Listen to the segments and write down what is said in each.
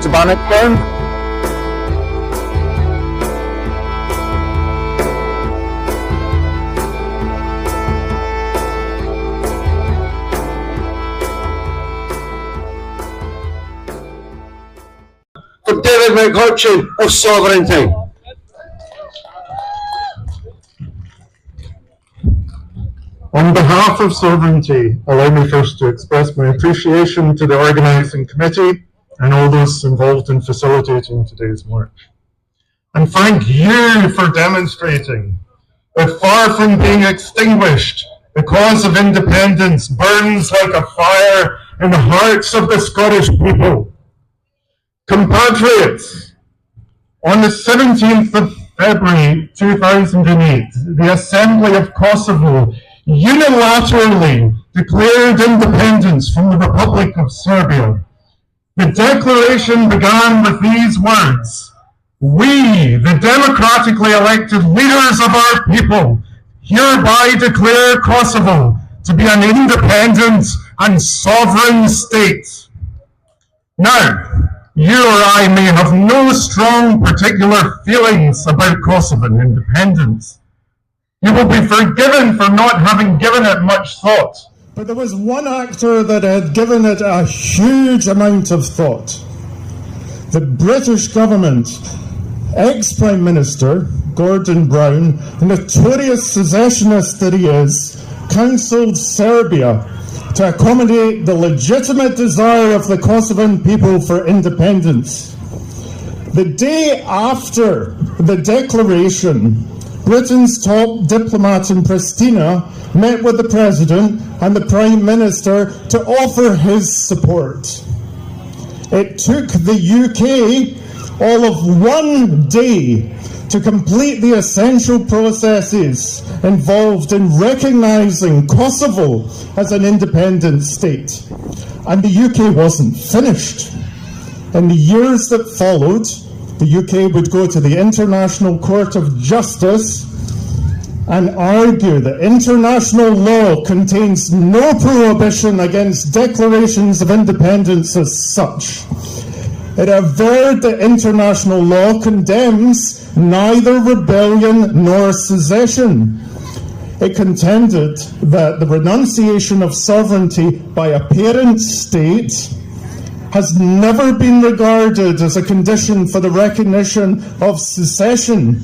to Bannockburn. For David McHutchon of Sovereignty. On behalf of Sovereignty, allow me first to express my appreciation to the organising committee and all those involved in facilitating today's work. And thank you for demonstrating that far from being extinguished, the cause of independence burns like a fire in the hearts of the Scottish people. Compatriots, on the 17th of February 2008, the Assembly of Kosovo unilaterally declared independence from the Republic of Serbia. The declaration began with these words: "We, the democratically elected leaders of our people, hereby declare Kosovo to be an independent and sovereign state." Now, you or I may have no strong particular feelings about Kosovan independence. You will be forgiven for not having given it much thought. But there was one actor that had given it a huge amount of thought. The British government, ex-Prime Minister Gordon Brown, the notorious secessionist that he is, counselled Serbia to accommodate the legitimate desire of the Kosovan people for independence. The day after the declaration, Britain's top diplomat in Pristina met with the President and the Prime Minister to offer his support. It took the UK all of 1 day to complete the essential processes involved in recognising Kosovo as an independent state. And the UK wasn't finished. In the years that followed, the UK would go to the International Court of Justice and argue that international law contains no prohibition against declarations of independence as such. It averred that international law condemns neither rebellion nor secession. It contended that the renunciation of sovereignty by a parent state has never been regarded as a condition for the recognition of secession.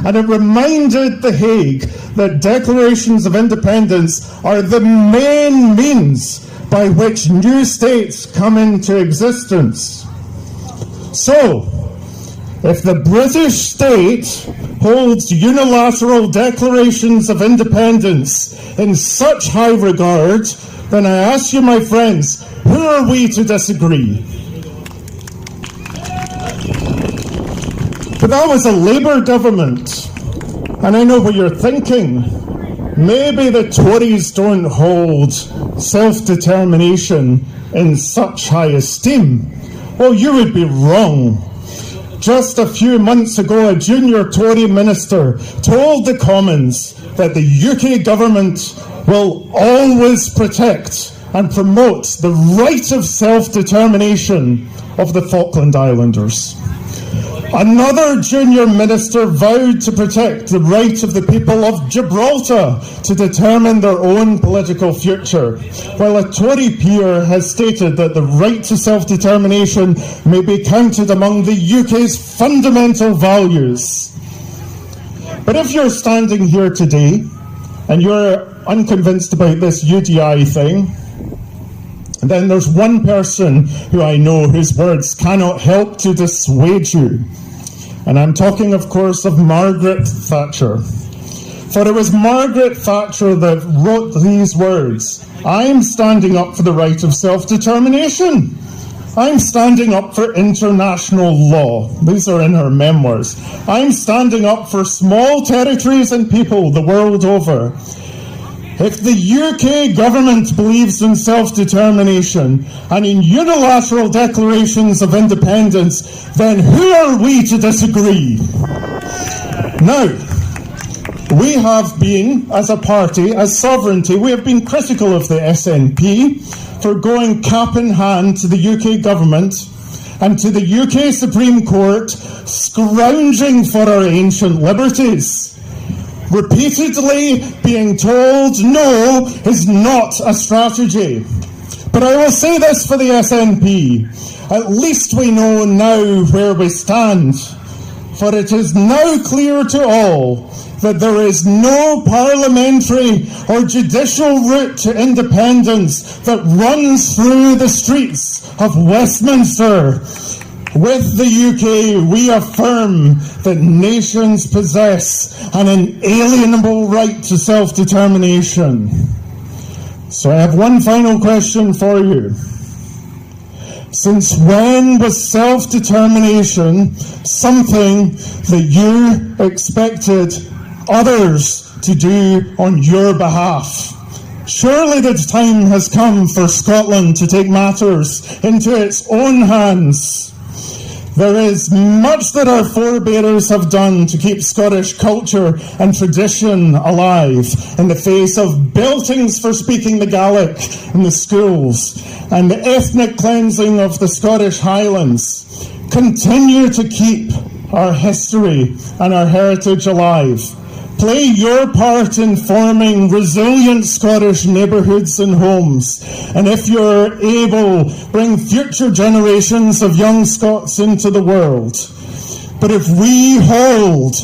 And it reminded The Hague that declarations of independence are the main means by which new states come into existence. So, if the British state holds unilateral declarations of independence in such high regard, then I ask you, my friends, who are we to disagree? But that was a Labour government, and I know what you're thinking. Maybe the Tories don't hold self-determination in such high esteem. Well, you would be wrong. Just a few months ago, a junior Tory minister told the Commons that the UK government will always protect and promote the right of self-determination of the Falkland Islanders. Another junior minister vowed to protect the right of the people of Gibraltar to determine their own political future, while a Tory peer has stated that the right to self-determination may be counted among the UK's fundamental values. But if you're standing here today and you're unconvinced about this UDI thing, then there's one person who I know whose words cannot help to dissuade you. And I'm talking, of course, of Margaret Thatcher. For it was Margaret Thatcher that wrote these words: "I'm standing up for the right of self-determination. I'm standing up for international law." These are in her memoirs. "I'm standing up for small territories and people the world over. If the UK government believes in self-determination and in unilateral declarations of independence, then who are we to disagree?" Now, we have been, as a party, as Sovereignty, we have been critical of the SNP for going cap in hand to the UK government and to the UK Supreme Court scrounging for our ancient liberties. Repeatedly being told no is not a strategy. But I will say this for the SNP. At least we know now where we stand. For it is now clear to all that there is no parliamentary or judicial route to independence that runs through the streets of Westminster. With the UK, we affirm that nations possess an inalienable right to self-determination. So I have one final question for you. Since when was self-determination something that you expected others to do on your behalf? Surely the time has come for Scotland to take matters into its own hands. There is much that our forebears have done to keep Scottish culture and tradition alive in the face of beltings for speaking the Gaelic in the schools and the ethnic cleansing of the Scottish Highlands. Continue to keep our history and our heritage alive. Play your part in forming resilient Scottish neighbourhoods and homes. And if you're able, bring future generations of young Scots into the world. But if we hold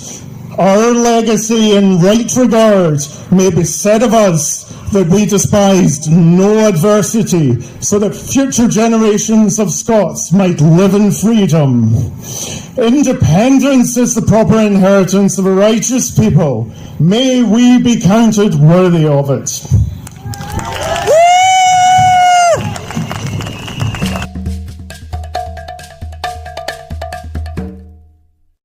our legacy in right regard, may be said of us that we despised no adversity, so that future generations of Scots might live in freedom. Independence is the proper inheritance of a righteous people. May we be counted worthy of it.